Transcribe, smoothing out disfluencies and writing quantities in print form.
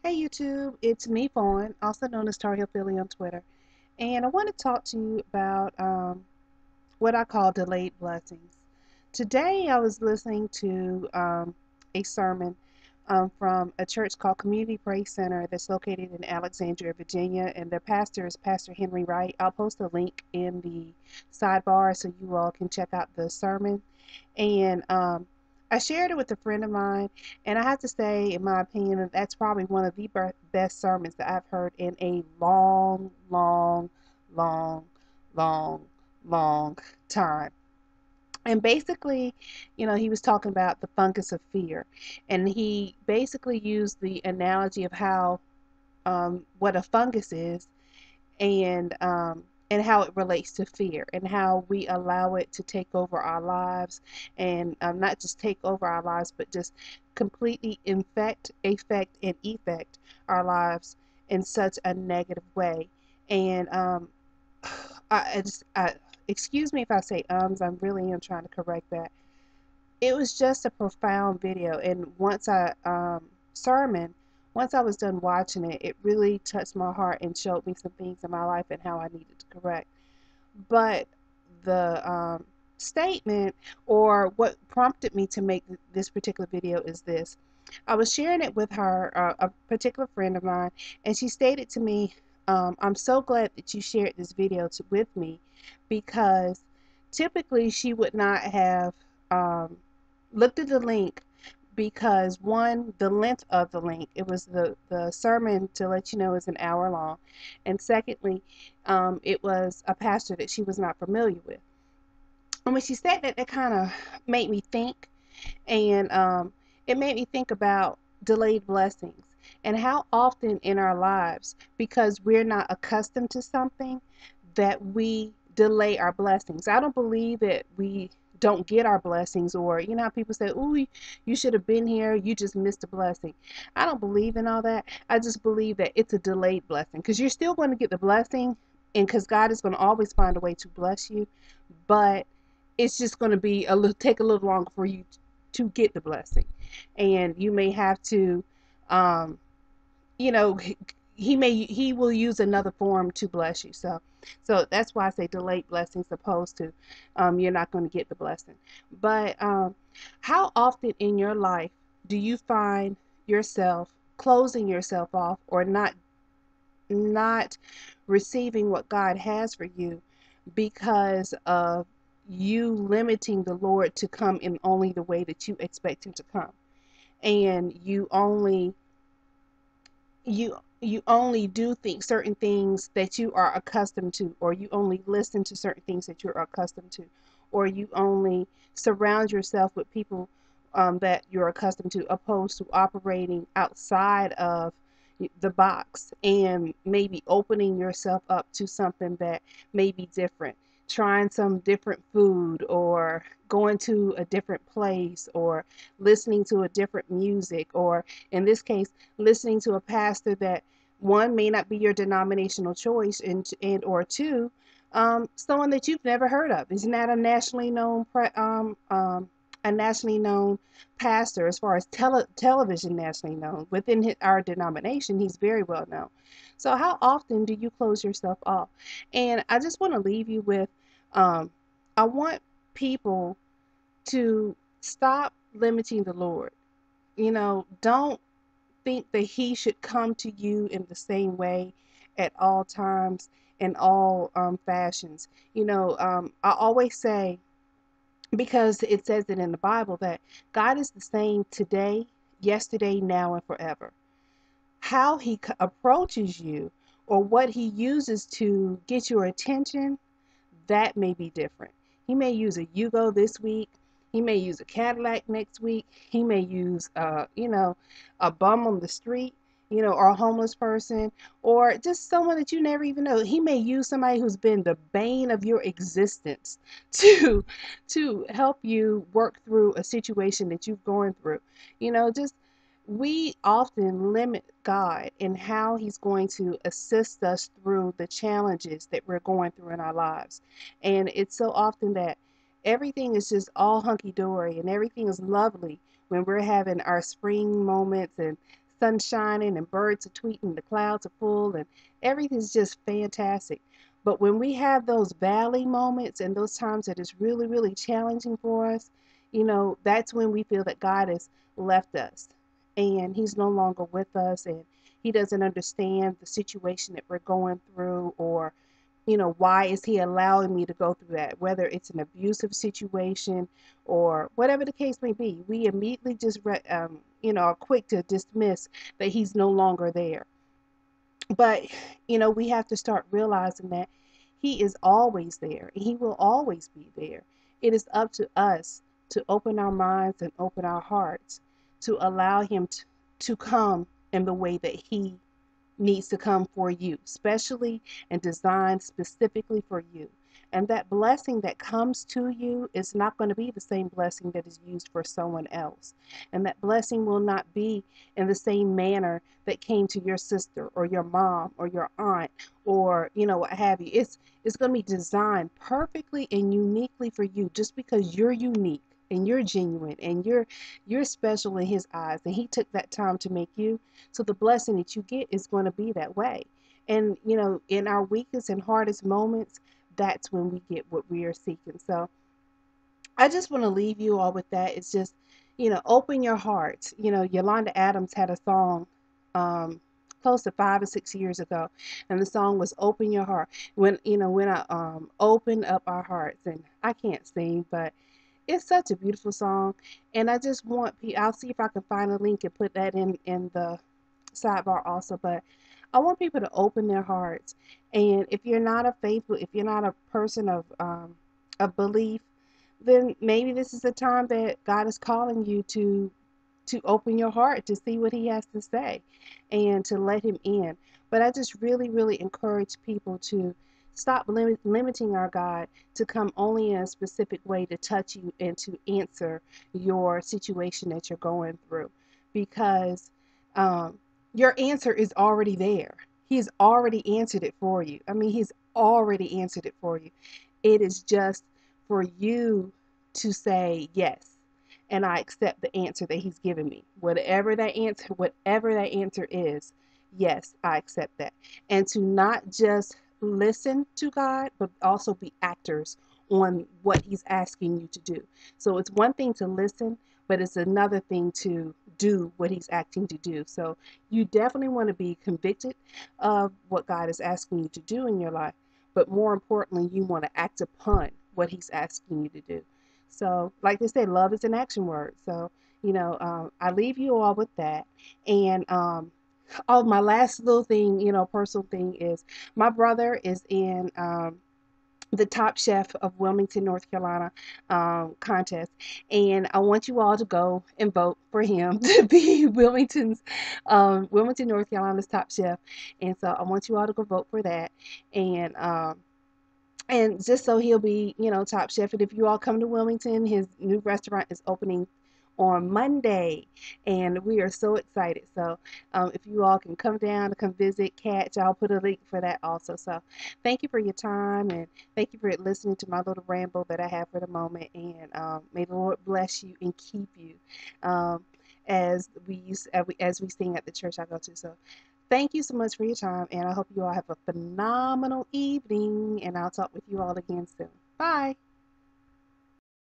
Hey YouTube, it's me Fawn, also known as Tar Heel Philly on Twitter, and I want to talk to you about what I call delayed blessings. Today I was listening to a sermon from a church called Community Praise Center that's located in Alexandria, Virginia, and their pastor is Pastor Henry Wright. I'll post a link in the sidebar so you all can check out the sermon. And I shared it with a friend of mine, and I have to say, in my opinion, that that's probably one of the best sermons that I've heard in a long, long, long, long, long time. And basically, he was talking about the fungus of fear, and he basically used the analogy of how what a fungus is, and how it relates to fear and how we allow it to take over our lives, and not just take over our lives, but just completely affect and effect our lives in such a negative way. And I excuse me if I say I really am trying to correct that. It was just a profound video, and sermon once I was done watching it, it really touched my heart and showed me some things in my life and how I needed to correct. But the statement, or what prompted me to make this particular video, is this. I was sharing it with her, a particular friend of mine, and she stated to me, I'm so glad that you shared this video with me, because typically she would not have um, looked at the link, because one, the length of the link, it was the sermon, to let you know, is an hour long, and secondly, it was a pastor that she was not familiar with. And when she said that, that kind of made me think, and it made me think about delayed blessings and how often in our lives, because we're not accustomed to something, that we delay our blessings. I don't believe that we don't get our blessings, or how people say, "Ooh, you should have been here, you just missed a blessing." I don't believe in all that. I just believe that it's a delayed blessing, because you're still going to get the blessing, and because God is going to always find a way to bless you, but it's just going to be take a little longer for you to get the blessing, and you may have to, um, you know, he will use another form to bless you. So that's why I say delayed blessings, opposed to you're not going to get the blessing. But how often in your life do you find yourself closing yourself off, or not receiving what God has for you, because of you limiting the Lord to come in only the way that you expect him to come, and you only do think certain things that you are accustomed to, or you only listen to certain things that you're accustomed to, or you only surround yourself with people that you're accustomed to, opposed to operating outside of the box, and maybe opening yourself up to something that may be different, trying some different food, or going to a different place, or listening to a different music, or in this case, listening to a pastor that, one, may not be your denominational choice, and or two, someone that you've never heard of. Is not a nationally known pastor, as far as television nationally known. Within our denomination, he's very well known. So how often do you close yourself off? And I just want to leave you with, I want people to stop limiting the Lord. Don't think that he should come to you in the same way at all times, in all fashions. I always say, because it says it in the Bible, that God is the same today, yesterday, now, and forever. How he approaches you, or what he uses to get your attention, that may be different. He may use a Yugo this week. He may use a Cadillac next week. He may use, a bum on the street, or a homeless person, or just someone that you never even know. He may use somebody who's been the bane of your existence to help you work through a situation that you've gone through. Just, we often limit God in how he's going to assist us through the challenges that we're going through in our lives. And it's so often that everything is just all hunky dory and everything is lovely when we're having our spring moments and sun shining and birds are tweeting, the clouds are full, and everything's just fantastic. But when we have those valley moments and those times that is really, really challenging for us, that's when we feel that God has left us and He's no longer with us, and He doesn't understand the situation that we're going through, or why is He allowing me to go through that? Whether it's an abusive situation or whatever the case may be, we immediately just, are quick to dismiss that He's no longer there. But, we have to start realizing that He is always there and He will always be there. It is up to us to open our minds and open our hearts to allow Him to come in the way that He needs to come for you, specially and designed specifically for you. And that blessing that comes to you is not going to be the same blessing that is used for someone else. And that blessing will not be in the same manner that came to your sister or your mom or your aunt, or what have you. It's going to be designed perfectly and uniquely for you, just because you're unique and you're genuine and you're special in His eyes, and He took that time to make you. So the blessing that you get is going to be that way. And in our weakest and hardest moments, that's when we get what we are seeking. So I just want to leave you all with that. It's just, open your heart. Yolanda Adams had a song close to 5 or 6 years ago, and the song was "Open Your Heart." When I open up our hearts, and I can't sing, but it's such a beautiful song, and I just want I'll see if I can find a link and put that in the sidebar also. But I want people to open their hearts, and if you're not if you're not a person of belief, then maybe this is the time that God is calling you to open your heart to see what He has to say and to let Him in. But I just really, really encourage people to stop limiting our God to come only in a specific way to touch you and to answer your situation that you're going through, because your answer is already there. He's already answered it for you. I mean, He's already answered it for you. It is just for you to say yes, and I accept the answer that He's given me. Whatever that answer is, yes, I accept that. And to not just listen to God, but also be actors on what He's asking you to do. So it's one thing to listen, but it's another thing to do what He's asking you to do. So you definitely want to be convicted of what God is asking you to do in your life, but more importantly, you want to act upon what He's asking you to do. So, like they said, love is an action word. So, I leave you all with that. And oh, my last little thing, personal thing is my brother is in the Top Chef of Wilmington, North Carolina contest. And I want you all to go and vote for him to be Wilmington, North Carolina's Top Chef. And so I want you all to go vote for that. And just so he'll be, Top Chef. And if you all come to Wilmington, his new restaurant is opening on Monday, and we are so excited. So if you all can come down to come visit, catch, I'll put a link for that also. So thank you for your time, and thank you for listening to my little ramble that I have for the moment. And may the Lord bless you and keep you, as we sing at the church I go to. So thank you so much for your time, and I hope you all have a phenomenal evening, and I'll talk with you all again soon. Bye.